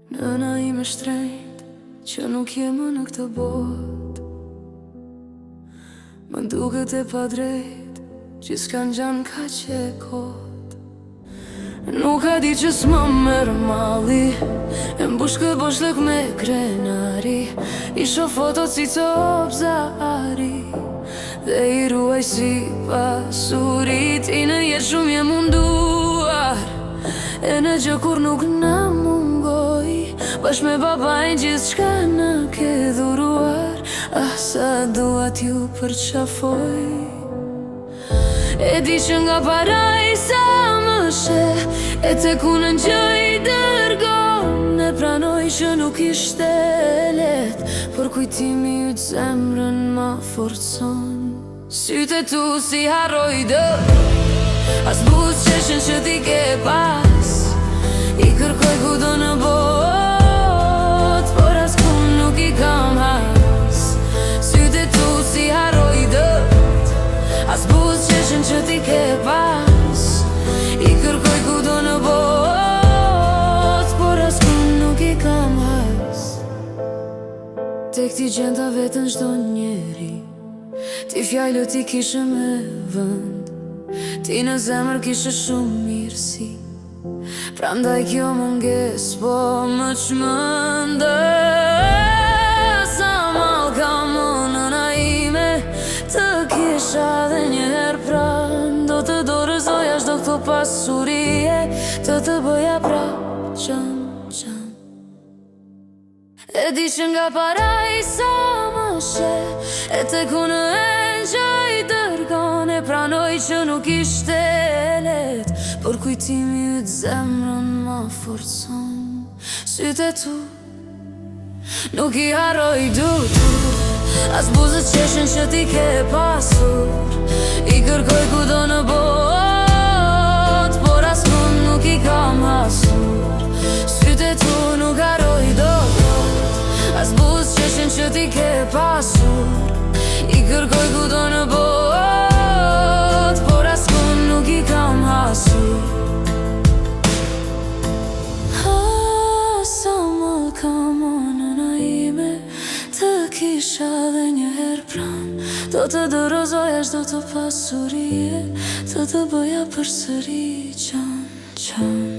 Nëna ime shtrenjt që nuk jemë në këtë botë, më duket e pa drejt që s'kan gjanë ka që e kotë. Nuk a di që s'më mërë mali, e mbush këtë boshlëk me krenari, i shoh fotot si copzari dhe i ruaj si pasurit. I në jetë shumë je munduar, e në gjë kur nuk na mungoj, bashkë me babajnë gjithë shka në ke dhuruar. Ah, sa dua t'ju përqafoj. E di që nga paraj sa më she, e te kunën që i dërgon, e pranoj që nuk ishte let, por kujtimi yt zemrën ma forcon. Sytë tu si harroj dë, as buz qeshen që ti ke pas, i kërkoj kudo në bot, por as kun nuk i kam has. Sytë tu si harroj dë, as buz qeshen që ti ke pas, i kërkoj kudo në bot, por as kun nuk i kam has. Tek ti gjenda vetën çdo njeri, ti fjallët i kishe me vënd, ti në zemër kishe shumë mirësi, prandaj kjo munges po më çmëndë. Sa mal kam nëna ime, të kisha dhe njëherë pran, do të dorëzoja çdo këto pasurie, të bëja prap qan qan. E di që nga paraj sa më she, e te kunë e që i dërgon, e pranoj që nuk ishte let, por kujtimi yt zemrën ma forcon. Sytë tu nuk i harroj dutur, as buzët qeshen që ti ke pasur, i kërkoj kudo në bot, por as kun nuk i kam hasur. Sytë tu nuk harroj dot, as buzët qeshen që ti ke pasur, i kërkoj kudo në bot, por as kun nuk i kam hasur. Sa më kam nëna ime, të kisha dhe njëherë pran, do të dorëzoja çdo të pasurie, të bëja përsëri qan qan.